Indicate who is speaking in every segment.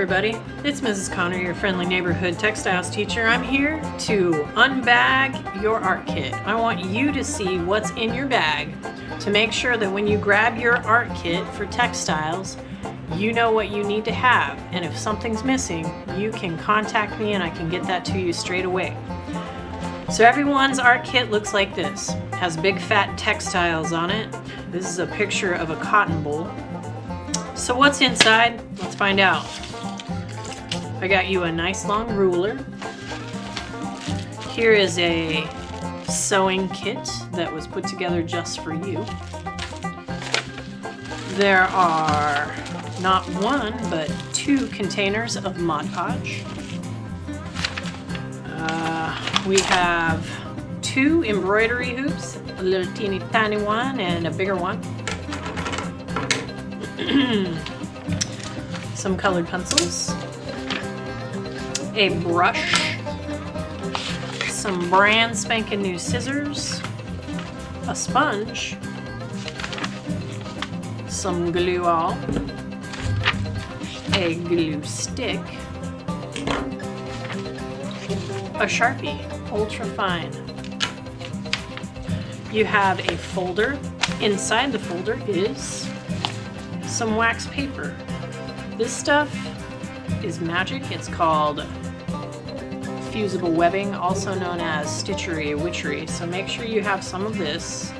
Speaker 1: everybody, it's Mrs. Connor, your friendly neighborhood textiles teacher. I'm here to unbag your art kit. I want you to see what's in your bag to make sure that when you grab your art kit for textiles, you know what you need to have. And if something's missing, you can contact me and I can get that to you straight away. So everyone's art kit looks like this. It has big fat textiles on it. This is a picture of a cotton boll. So what's inside? Let's find out. I got you a nice long ruler. Here is a sewing kit that was put together just for you. There are not one, but 2 containers of Mod Podge. We have 2 embroidery hoops, a little teeny tiny one and a bigger one. Some colored pencils, a brush, some brand spanking new scissors, a sponge, some glue all, a glue stick, a Sharpie, ultra fine. You have a folder. Inside the folder is some wax paper. This stuff is magic. It's called fusible webbing, also known as stitchery witchery. So make sure you have some of this.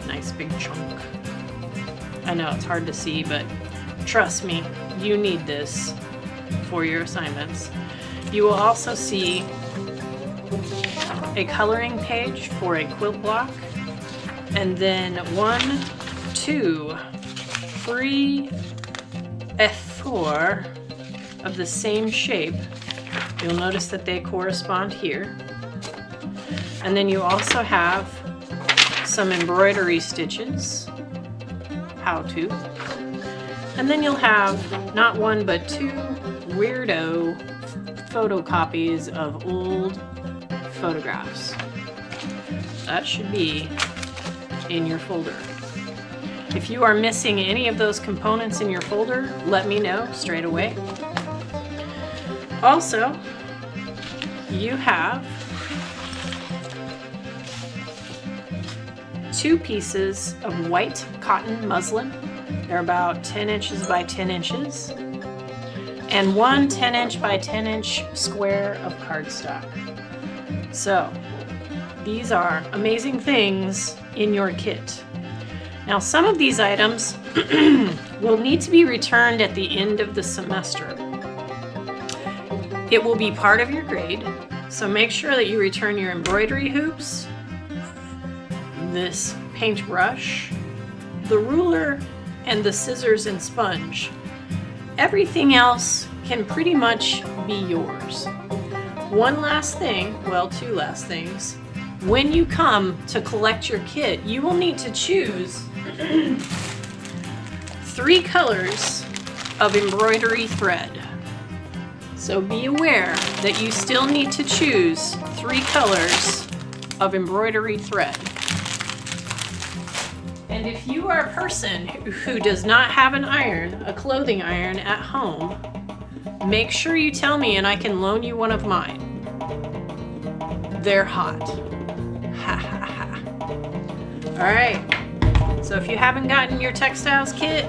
Speaker 1: Nice big chunk. I know it's hard to see, but trust me, you need this for your assignments. You will also see a coloring page for a quilt block, and then 1, 2, 3, 4 of the same shape. You'll notice that they correspond here. And then you also have some embroidery stitches, how to. And then you'll have not 1 but 2 weirdo photocopies of old photographs. That should be in your folder. If you are missing any of those components in your folder, let me know straight away. Also, you have 2 pieces of white cotton muslin. They're about 10 inches by 10 inches. And 1 10-inch by 10-inch square of cardstock. So, these are amazing things in your kit. Now, some of these items will need to be returned at the end of the semester. It will be part of your grade, so make sure that you return your embroidery hoops, this paintbrush, the ruler, and the scissors and sponge. Everything else can pretty much be yours. One last thing, well, 2 last things. When you come to collect your kit, you will need to choose 3 colors of embroidery thread. So be aware that you still need to choose 3 colors of embroidery thread. And if you are a person who does not have an iron, a clothing iron at home, make sure you tell me and I can loan you one of mine. They're hot. Ha ha ha. All right. So if you haven't gotten your textiles kit,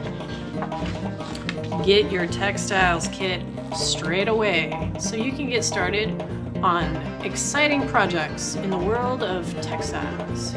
Speaker 1: get your textiles kit straight away so you can get started on exciting projects in the world of textiles.